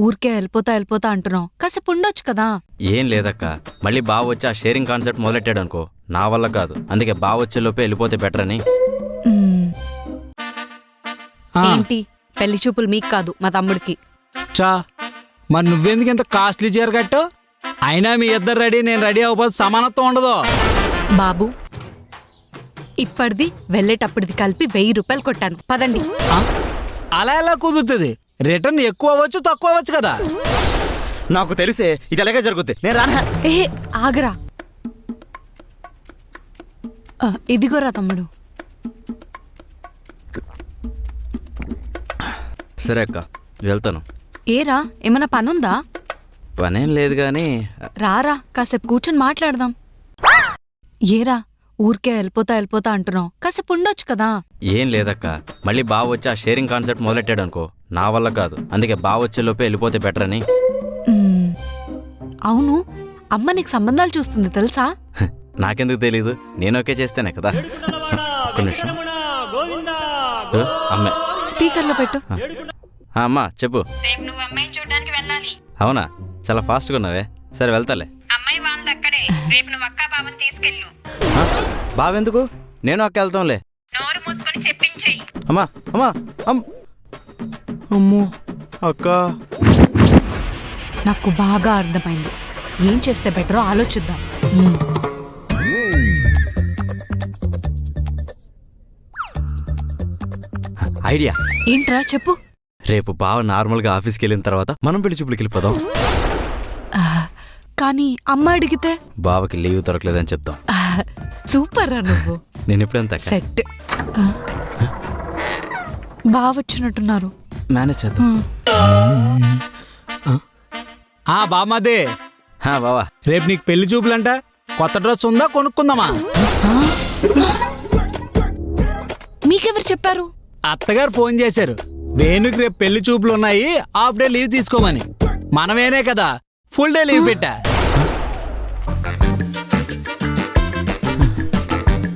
ఊరికే వెళ్ళిపోతా అంటున్నావు, కాసేపు ఉండొచ్చు కదా. ఏం లేదక్క, మళ్ళీ బావ వచ్చి ఆ షేరింగ్ కాన్సెప్ట్ మొదలెట్టాడు అనుకో, నా వల్ల కాదు. అందుకే బావ వచ్చేలోపే వెళ్ళిపోతే బెటర్ అని. ఏంటి పెళ్లి చూపులు మీకు కాదు, మా తమ్ముడికి. చా మరి నువ్వెందుకు ఇంత కాస్ట్లీ చీర కట్టు? అయినా మీ ఇద్దరు రెడీ, నేను రెడీ అవ్వకపోతే సమానత్వం ఉండదు. బాబు, ఇప్పటిది వెళ్ళేటప్పటిది కలిపి 1000 రూపాయలు కొట్టాను, పదండి. అలా ఎలా కుదురుతుంది? రిటర్న్ ఎక్కువ అవ్వచ్చు, తక్కువ అవ్వచ్చు కదా. నాకు తెలిసే ఇది అలాగే జరుగుద్ది, నేను రానా. ఏహే ఆగరా. ఇదిగోరా తమ్ముడు. సరే అక్క, వెళ్తాను. ఏరా, ఏమన్నా పనుందా? పనేం లేదు గాని. రారా, కాసేపు కూర్చొని మాట్లాడదాం. ఏరా, ఊరికే వెళ్ళిపోతా అంటున్నావు, కాసేపు ఉండొచ్చు కదా. ఏం లేదక్క, మళ్ళీ బావ వచ్చి ఆ షేరింగ్ కాన్సెప్ట్ మొదలెట్టాడు అనుకో, నా వల్ల కాదు. అందుకే బావ వచ్చేలోపే వెళ్ళిపోతే బెటర్ అని. అవును, అమ్మ నీకు సంబంధాలు చూస్తుంది తెలుసా? నాకెందుకు తెలీదు, నేను ఓకే చేస్తేనే కదా. ఒక్క నిమిషం. అమ్మే స్పీకర్లో పెట్టు. అమ్మా చెప్పు. రేపు నువ్వు అమ్మాయిని చూడడానికి వెళ్ళాలి. అవునా, చాలా ఫాస్ట్గా ఉన్నావే. సరే వెళ్తాలే. అమ్మాయి వాళ్ళది అక్కడే, రేపు నువ్వు అక్క బావని తీసుకెళ్ళు. బావెందుకు, నేను అక్క వెళ్తాంలే. నోరు మూసుకొని చెప్పించేయి. అమ్మా అమ్మా అమ్మో అక్క. నాకు బాగా అర్థమైంది, ఏం చేస్తే బెటరో ఆలోచిద్దాం. ఐడియా ఏంట్రా చెప్పు. రేపు బావ నార్మల్గా ఆఫీస్కి వెళ్ళిన తర్వాత మనం పెళ్లి చూపులకి వెళ్ళిపోదాం. కానీ అమ్మ అడిగితే? బావకి లీవ్ దొరకలేదని చెప్తాం. సూపర్ రా నువ్వు. నేను ఎప్పుడెంత సెట్. బాగా వచ్చినట్టున్నారు, మేనేజ్ చేద్దాం. బామ్మదే, బావా రేపు నీకు పెళ్లి చూపులంట. కొత్త డ్రెస్ ఉందా, కొనుక్కుందామా? మీకెవరు చెప్పారు? అత్తగారు ఫోన్ చేశారు, వేణుకి రేపు పెళ్లి చూపులు ఉన్నాయి, హాఫ్ డే లీవ్ తీసుకోమని. మనమేనే కదా ఫుల్ డే లీవ్ పెట్టా.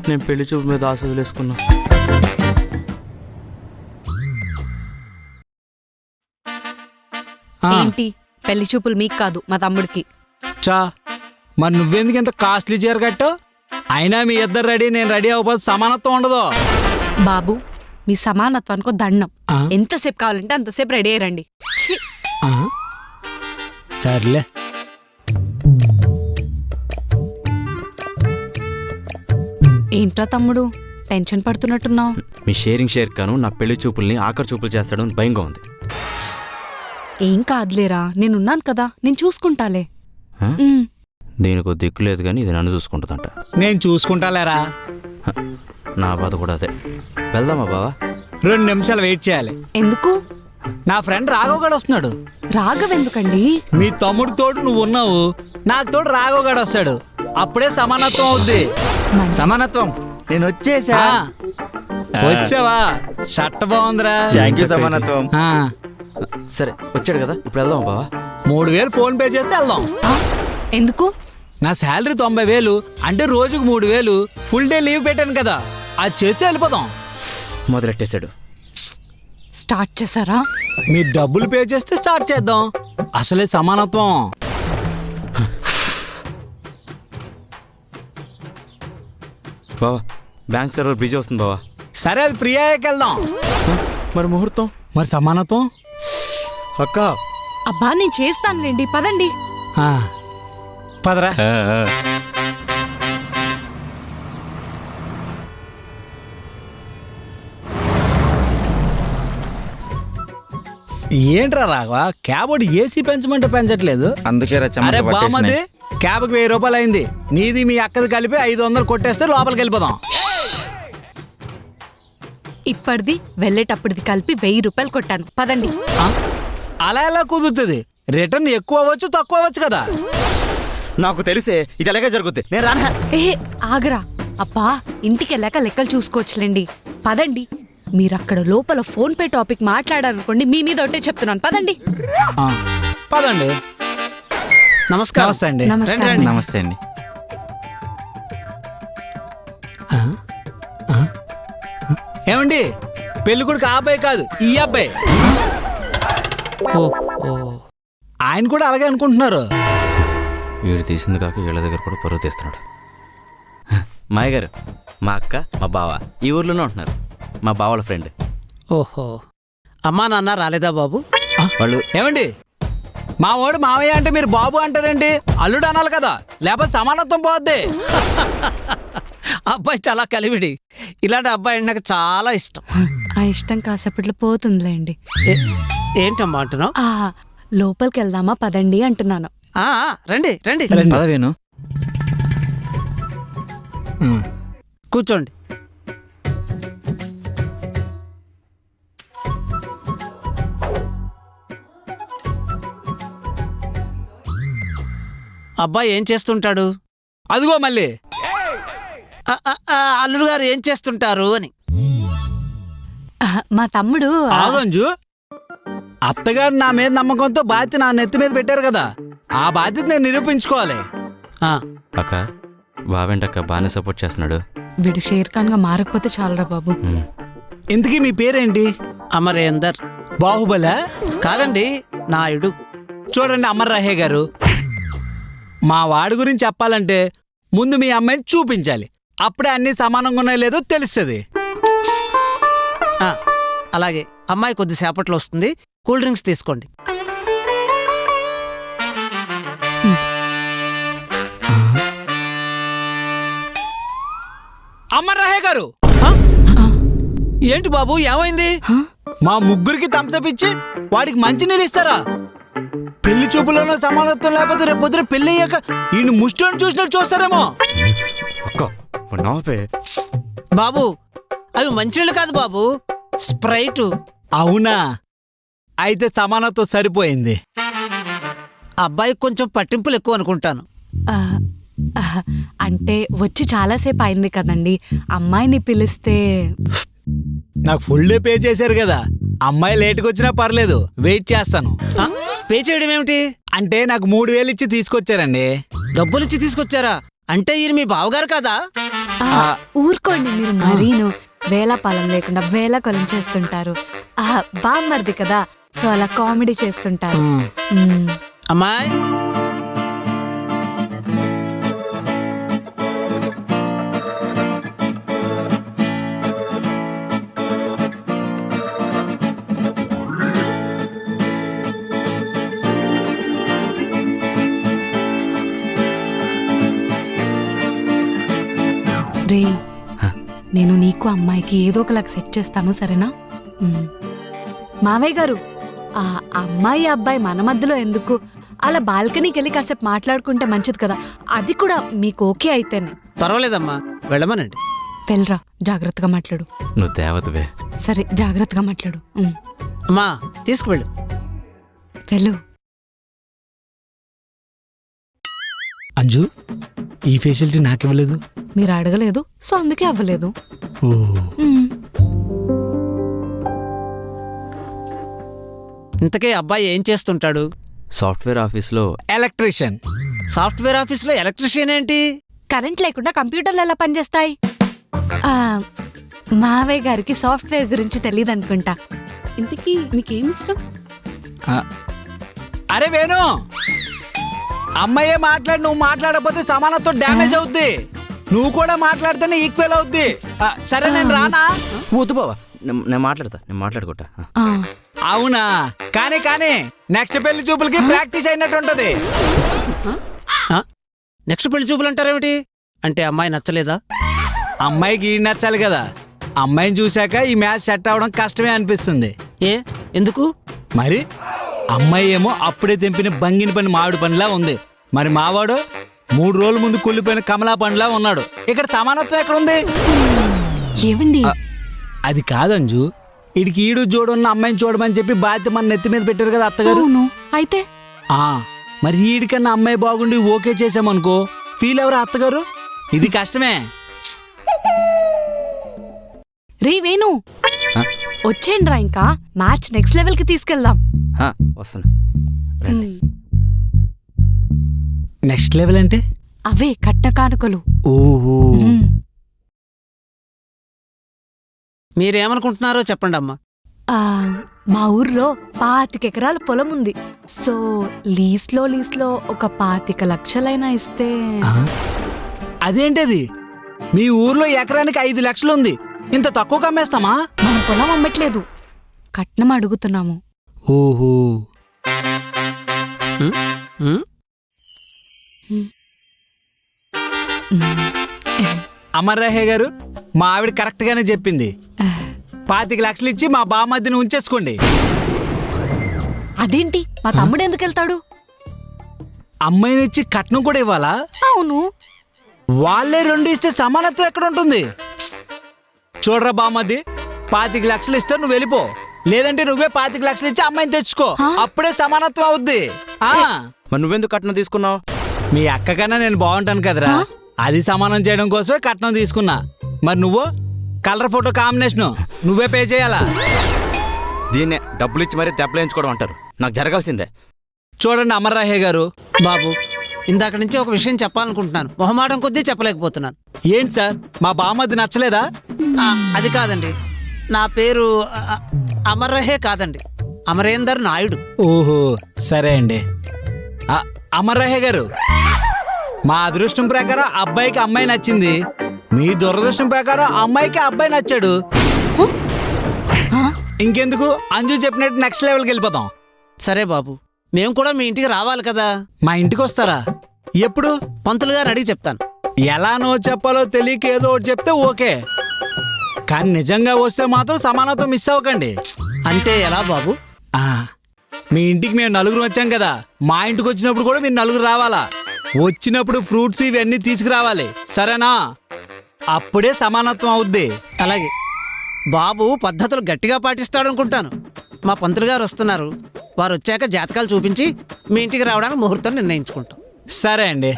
నేను పెళ్లి చూపు మీద ఆశ వదిలేసుకున్నా. ఏంటి పెళ్లి చూపులు మీకు కాదు, మా తమ్ముడికి. చా మరి నువ్వెందుకు ఇంత కాస్ట్లీ చీర కట్టు? అయినా మీ ఇద్దరు రెడీ, నేను రెడీ అవ్వకపోతే సమానత్వం ఉండదు. బాబు, మీ సమానత్వానికి దండం. ఎంతసేపు కావాలంటే అంతసేపు రెడీ అయ్యండి. సర్లే. ఏంట్రా తమ్ముడు, టెన్షన్ పడుతున్నట్టున్నావు? మీ షేరింగ్ షేర్ కాను నా పెళ్లి చూపుల్ని ఆఖరి చూపులు చేస్తాడు అని భయంగా ఉంది. ఏం కాదులేరా, నేనున్నాను కదా, నేను చూసుకుంటాలే. దీనికి దిక్కు లేదు కానీ ఇది నన్ను చూసుకుంటుందంట. నేను చూసుకుంటాలేరా. నా బాధ కూడా అదే. వెళ్దామా బావా? 2 నిమిషాలు వెయిట్ చేయాలి. ఎందుకు? నా ఫ్రెండ్ రాఘవ్ గడు వస్తున్నాడు. రాఘవ్ ఎందుకండి? మీ తమ్ముడి తోడు నువ్వు ఉన్నావు, నాకు తోడు రాఘవ్ గడు వస్తాడు. అప్పుడే సమానత్వం అవుద్ది. సమానత్వం నేను వచ్చేసా. వచ్చావా? షర్ట్ బాగుందిరా. థ్యాంక్ యూ సమానత్వం. సరే వచ్చాడు కదా, ఇప్పుడు వెళ్దాం బావా. 3000 ఫోన్ పే చేస్తే వెళ్దాం. ఎందుకు? నా శాలరీ 90,000, అంటే రోజుకు 3000. ఫుల్ డే లీవ్ పెట్టాను కదా, అది చేస్తే వెళ్ళిపోదాం. మొదలెట్టేశాడు. స్టార్ట్ చేశారా? మీరు డబ్బులు పే చేస్తే స్టార్ట్ చేద్దాం. అసలే సమానత్వం. బావా బ్యాంక్ సర్వర్ బిజీ వస్తుంది బావా. సరే, అది ఫ్రీ అయ్యాక వెళ్దాం. మరి ముహూర్తం? మరి సమానత్వం అక్క. అబ్బా నేను చేస్తానులేండి, పదండి. పదరా. ఏంట్రా రాఘవ, క్యాబ్ ఏసీ పెంచమంటే పెంచట్లేదు. అందుకే అరే బామ్మది, క్యాబ్కి 1000 రూపాయలు అయింది. నీది మీ అక్కది కలిపి 500 కొట్టేస్తే లోపలికి వెళ్ళిపోదాం. ఇప్పటిది వెళ్ళేటప్పటిది కలిపి 1000 రూపాయలు కొట్టాను, పదండి. అలా ఎలా కుదురుతుంది? రిటర్న్ ఎక్కువ అవ్వచ్చు, తక్కువ అవ్వచ్చు కదా. నాకు తెలిసే ఇది అలాగే జరుగుద్ది, నేను రానా. ఏహే ఆగరా. అబ్బా, ఇంటికి వెళ్ళాక లెక్కలు చూసుకోవచ్చులేండి, పదండి. మీరక్కడ లోపల ఫోన్ పే టాపిక్ మాట్లాడారనుకోండి, మీ మీద ఒకటే చెప్తున్నాను, పదండి. పదండి. నమస్కారం. నమస్తే అండి. ఏమండి, పెళ్ళికొడుకు ఆ అబ్బాయి కాదు, ఈ అబ్బాయి. ఆయన కూడా అలాగే అనుకుంటున్నారు. వీడు తీసింది కాక వీళ్ళ దగ్గర కూడా పరువు తీస్తున్నాడు. మాయ గారు, మా అక్క మా బావ ఈ ఊర్లోనే ఉంటున్నారు. మా బావల ఫ్రెండ్. ఓహో, అమ్మా నాన్న రాలేదా బాబు? వాళ్ళు ఏమండి, మా వాడు మావయ్య అంటే మీరు బాబు అంటారండి? అల్లుడు అనాలి కదా, లేకపోతే సమానత్వం పోద్ది. అబ్బాయి చాలా కలివిడి. ఇలాంటి అబ్బాయి నాకు చాలా ఇష్టం. ఆ ఇష్టం కాసేపట్లో పోతుందిలేండి. ఏంటమ్మా అంటున్నావు? లోపలికి వెళ్దామా పదండి అంటున్నాను. రండి రండి పదవేను. కూర్చోండి. అబ్బాయి ఏం చేస్తుంటాడు? అదిగో మళ్ళీ అల్లుడు గారు ఏం చేస్తుంటారు అని. మా తమ్ముడు ఆగంజు, అత్తగారు నా మీద నమ్మకంతో బాధ్యత నా నెత్తి మీద పెట్టారు కదా, ఆ బాధ్యత నేను నిరూపించుకోవాలి. అక్క బావేంటక్క బాగానే సపోర్ట్ చేస్తున్నాడు. వీడు షేర్ ఖాన్ గా మారకపోతే చాలరా బాబు. ఇంతకీ మీ పేరేంటి? అమరేందర్. బాహుబలా? కాదండి, నాయుడు. చూడండి అమర్ రహే గారు, మా వాడి గురించి చెప్పాలంటే ముందు మీ అమ్మాయిని చూపించాలి. అప్పుడే అన్ని సమానంగా ఉన్నాయో లేదో తెలుస్తుంది. అలాగే, అమ్మాయి కొద్దిసేపట్లో వస్తుంది. కూల్ డ్రింక్స్ తీసుకోండి. అమర్ రహే గారు, ఏంటి బాబు, ఏమైంది? మా ముగ్గురికి థమ్సప్ ఇచ్చి వాడికి మంచి నీళ్ళు ఇస్తారా? పెళ్లి చూపులోనూ సమానత్వం లేకపోతే రేపు పొద్దున పెళ్లి అయ్యాక ఈయన ముష్టిని చూసినట్టు చూస్తారేమో. బాబు, అవి మంచినీళ్ళు కాదు బాబు, స్ప్రైట్. అవునా? అయితే సమానత్వం సరిపోయింది. అబ్బాయికి కొంచెం పట్టింపులు ఎక్కువ అనుకుంటాను. అంటే వచ్చి చాలాసేపు అయింది కదండి, అమ్మాయిని పిలిస్తే. నాకు ఫుల్ డే పే చేశారు కదా, అమ్మాయి లేటుకు వచ్చినా పర్లేదు, వెయిట్ చేస్తాను. పే చేయడం ఏమిటి? అంటే నాకు 3000 ఇచ్చి తీసుకొచ్చారండి. డబ్బులిచ్చి తీసుకొచ్చారా? అంటే ఈయన మీ బావగారు కాదా? ఊరుకోండి మీరు, మరీను వేళ పాలన లేకుండా వేళ కొలం చేస్తుంటారు. బామ్మర్ది కదా, సో అలా కామెడీ చేస్తుంటారు. అమ్మాయి, రే, నేను నీకు అమ్మాయికి ఏదో ఒకలాగా సెట్ చేస్తాను, సరేనా? మావయ్య గారు, ఆ అమ్మాయి అబ్బాయి మన మధ్యలో ఎందుకు? అలా బాల్కనీకి వెళ్ళి కాసేపు మాట్లాడుకుంటే మంచిది కదా, అది కూడా మీకు ఓకే అయితేనే. పర్వాలేదమ్మా, వెళ్ళమనండి. వెళ్ళరా, జాగ్రత్తగా మాట్లాడు. నువ్వు దేవతవే. సరే, జాగ్రత్తగా మాట్లాడు. అమ్మా, తీసుకువెళ్ళు. వెళ్ళు. అంజు, ఈ ఫెసిలిటీ నాకివ్వలేదు. మీరు అడగలేదు, సో అందుకే అవ్వలేదు. ఇంతకే అబ్బాయి ఏం చేస్తుంటాడు? సాఫ్ట్వేర్ ఆఫీస్లో ఎలక్ట్రీషియన్. సాఫ్ట్వేర్ ఆఫీస్లో ఎలక్ట్రీషియన్ ఏంటి? కరెంట్ లేకుండా కంప్యూటర్లు ఎలా పనిచేస్తాయి? మావయ్య గారికి సాఫ్ట్వేర్ గురించి తెలియదు అనుకుంటా. ఇంతకీ మీకేమిష్టం? అరే వేణు, అమ్మాయే మాట్లాడి నువ్వు మాట్లాడకపోతే సమానత్వం డ్యామేజ్ అవుద్ది. నువ్వు కూడా మాట్లాడితేనే ఈక్వల్ అవుద్ది. సరే, నేను రానా? వద్దు బావా, నేను మాట్లాడుకుంటా. అవునా? కానీ నెక్స్ట్ పెళ్లి చూపులకి ప్రాక్టీస్ అయినట్టు ఉంటది. నెక్స్ట్ పెళ్లి చూపులు అంటారేమిటి? అంటే అమ్మాయి నచ్చలేదా? అమ్మాయికి ఈ నచ్చాలి కదా. అమ్మాయిని చూశాక ఈ మ్యాచ్ సెట్ అవడం కష్టమే అనిపిస్తుంది. ఎందుకు మరి? అమ్మాయి ఏమో అప్పుడే తెంపిన బంగిన పని మామిడి పనిలా ఉంది. మరి మావాడు 3 రోజుల ముందు కుళ్ళిపోయిన కమలా పండులా ఉన్నాడు. ఇక్కడ సమానత్వం ఎక్కడుంది? ఏవండి, అది కాదంజు, ఇడికి ఈడు జోడున్న అమ్మాయిని చూడమని చెప్పి బాధ్యత మన నెత్తి మీద పెట్టారు కదా అత్తగారు. అయితే మరి ఈడికన్నా అమ్మాయి బాగుండి ఓకే చేసామనుకో, ఫీల్ ఎవరు అత్తగారు? ఇది కష్టమే. రే వేణు, వచ్చేయండి రా, ఇంకా మ్యాచ్ నెక్స్ట్ లెవెల్ కి తీసుకెళ్దాం. వస్తాను. నెక్స్ట్ లెవెల్ అంటే అవే కట్న కానుకలు. ఓహో, మీరేమనుకుంటున్నారో చెప్పండి అమ్మా. ఆ, మా ఊర్లో 25 ఎకరాల పొలం ఉంది. సో లీస్లో ఒక 25 లక్షలైనా ఇస్తే. ఆ? అదేంటది మీ ఊర్లో ఎకరానికి 5 లక్షలు ఉంది, ఇంత తక్కువ కమ్మేస్తామా? మనం పొలం అమ్మట్లేదు, కట్నం అడుగుతున్నాము. ఓహో, ఉమ్, అమర్రాహే గారు, మా ఆవిడ కరెక్ట్ గానే చెప్పింది. 25 లక్షలు ఇచ్చి మా బామర్దిని ఉంచేసుకోండి. అదేంటి, మా తమ్ముడు ఎందుకు వెళ్తాడు? అమ్మాయినిచ్చి కట్నం కూడా ఇవ్వాలా? అవును. వాళ్ళే 2 ఇస్తే సమానత్వం ఎక్కడ ఉంటుంది? చూడరా బామర్ది, 25 లక్షలు ఇస్తే నువ్వు వెళ్ళిపో, లేదంటే నువ్వే 25 లక్షలు ఇచ్చి అమ్మాయిని తెచ్చుకో, అప్పుడే సమానత్వం అవుద్ది. ఆ, మరి నువ్వెందుకు కట్నం తీసుకున్నావు? మీ అక్క కన్నా నేను బాగుంటాను కదరా, అది సమానం చేయడం కోసమే కట్నం తీసుకున్నా. మరి నువ్వు కలర్ ఫోటో కాంబినేషన్ నువ్వే పే చేయాలా? దీన్నే డబ్బులు ఇచ్చి మరీ దెబ్బలేయించుకోవడం అంటారు. నాకు జరగాల్సిందే. చూడండి అమర్రాహే గారు, బాబు ఇందాక నుంచి ఒక విషయం చెప్పాలనుకుంటున్నాను, మొహమాటం కొద్దీ చెప్పలేకపోతున్నాను. ఏంటి సార్, మా బామర్ది నచ్చలేదా? అది కాదండి, నా పేరు అమర్రహే కాదండి, అమరేందర్ నాయుడు. ఓహో, సరే అండి. అమర్రాహే గారు, మా అదృష్టం ప్రకారం అబ్బాయికి అమ్మాయి నచ్చింది, మీ దురదృష్టం ప్రకారం అమ్మాయికి అబ్బాయి నచ్చాడు. ఇంకెందుకు, అంజు చెప్పినట్టు నెక్స్ట్ లెవెల్కి వెళ్ళిపోతాం. సరే బాబు, మేము కూడా మీ ఇంటికి రావాలి కదా. మా ఇంటికి వస్తారా? ఎప్పుడు? పంతులు గారు అడిగి చెప్తాను. ఎలానో చెప్పాలో తెలియక ఏదో ఒకటి చెప్తే ఓకే, కానీ నిజంగా వస్తే మాత్రం సమానత్వం మిస్ అవ్వకండి. అంటే ఎలా బాబు? ఆ, మీ ఇంటికి మేము 4 వచ్చాం కదా, మా ఇంటికి వచ్చినప్పుడు కూడా మీరు 4 రావాలా. వచ్చినప్పుడు ఫ్రూట్స్ ఇవన్నీ తీసుకురావాలి, సరేనా? అప్పుడే సమానత్వం అవుద్ది. అలాగే బాబు పద్ధతులు గట్టిగా పాటిస్తాడు అనుకుంటాను. మా పంతులు గారు వస్తున్నారు, వారు వచ్చాక జాతకాలు చూపించి మీ ఇంటికి రావడానికి ముహూర్తం నిర్ణయించుకుంటాం. సరే అండి.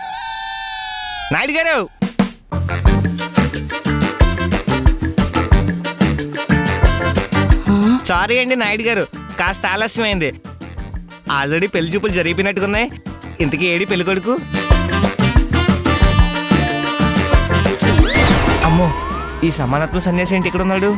నాయుడు గారు, సారీ అండి నాయుడు గారు, కాస్త ఆలస్యమైంది. ఆల్రెడీ పెళ్లి చూపులు జరిగిపోయినట్టుకున్నాయి. ఇంతకీ ఏడి పెళ్లి కొడుకు? అమ్మో, ఈ సమానత్వం సన్యాసి ఏంటి ఇక్కడ ఉన్నాడు?